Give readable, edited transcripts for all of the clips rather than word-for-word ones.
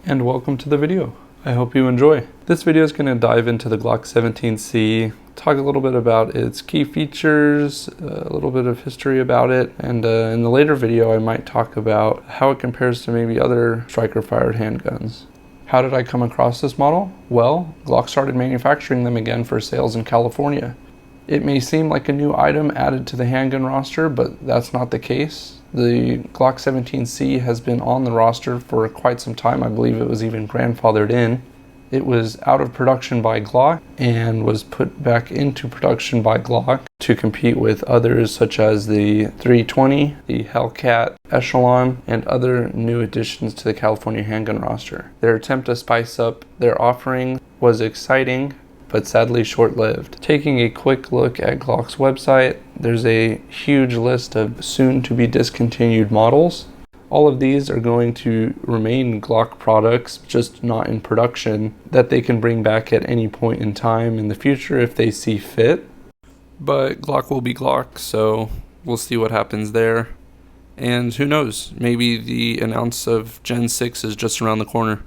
and welcome to the video. I hope you enjoy. This video is going to dive into the Glock 17C, talk a little bit about its key features, a little bit of history about it, and in the later video I might talk about how it compares to maybe other striker-fired handguns. How did I come across this model? Well, Glock started manufacturing them again for sales in California. It may seem like a new item added to the handgun roster, but that's not the case. The Glock 17C has been on the roster for quite some time. I believe it was even grandfathered in. It was out of production by Glock and was put back into production by Glock to compete with others such as the 320, the Hellcat, Echelon, and other new additions to the California handgun roster. Their attempt to spice up their offering was exciting, but sadly short-lived. Taking a quick look at Glock's website, there's a huge list of soon-to-be discontinued models. All of these are going to remain Glock products, just not in production, that they can bring back at any point in time in the future if they see fit. But Glock will be Glock, so we'll see what happens there. And who knows, maybe the announce of Gen 6 is just around the corner.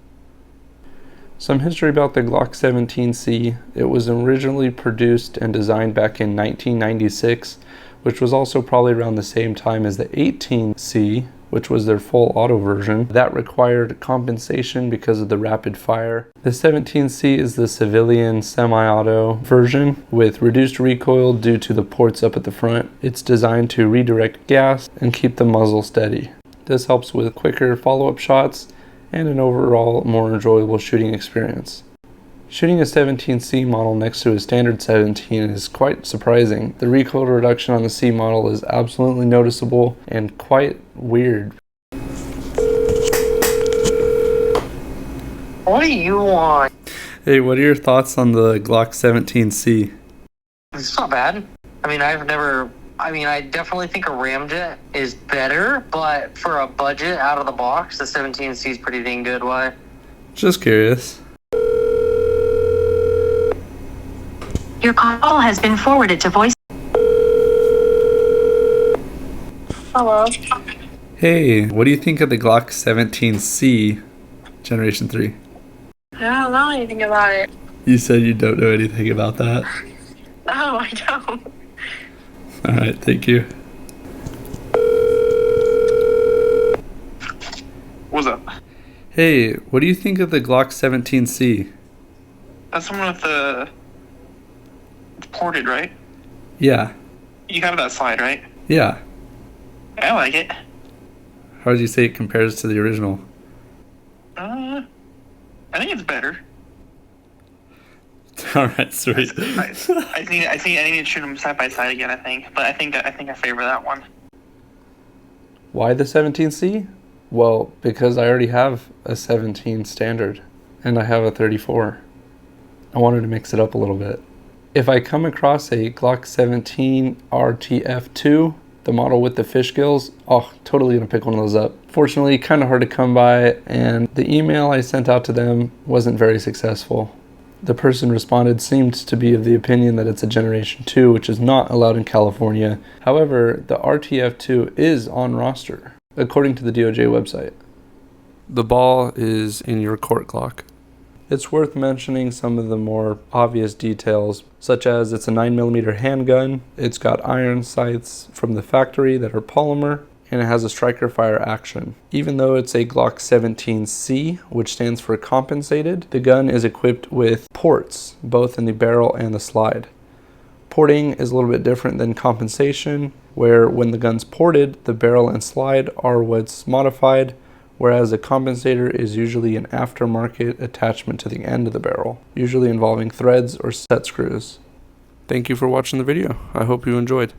Some history about the Glock 17C. It was originally produced and designed back in 1996, which was also probably around the same time as the 18C, which was their full auto version. That required compensation because of the rapid fire. The 17C is the civilian semi-auto version with reduced recoil due to the ports up at the front. It's designed to redirect gas and keep the muzzle steady. This helps with quicker follow-up shots and an overall more enjoyable shooting experience. Shooting a 17C model next to a standard 17 is quite surprising. The recoil reduction on the C model is absolutely noticeable and quite weird. What do you want? Hey, what are your thoughts on the Glock 17C? It's not bad. I definitely a Ramjet is better, but for a budget out of the box, the 17C is pretty dang good. Why? Just curious. Your call has been forwarded to voice. Hello. Hey, what do you think of the Glock 17C Generation 3? I don't know anything about it. You said you don't know anything about that? No, I don't. Alright, thank you. What's up? Hey, what do you think of the Glock 17C? That's the one with the... It's ported, right? Yeah. You got that slide, right? Yeah. I like it. How would you say it compares to the original? I think it's better. Alright, sweet. I think I need to shoot them side by side again, I think. But I think I favor that one. Why the 17C? Well, because I already have a 17 standard and I have a 34. I wanted to mix it up a little bit. If I come across a Glock 17 RTF2, the model with the fish gills, totally gonna pick one of those up. Fortunately, kind of hard to come by, and the email I sent out to them wasn't very successful. The person responded seemed to be of the opinion that it's a Generation 2, which is not allowed in California. However, the RTF2 is on roster, according to the DOJ website. The ball is in your court, Glock. It's worth mentioning some of the more obvious details, such as it's a 9mm handgun, it's got iron sights from the factory that are polymer, and it has a striker fire action. Even though it's a Glock 17C, which stands for compensated, the gun is equipped with ports, both in the barrel and the slide. Porting is a little bit different than compensation, where when the gun's ported, the barrel and slide are what's modified, whereas a compensator is usually an aftermarket attachment to the end of the barrel, usually involving threads or set screws. Thank you for watching the video. I hope you enjoyed.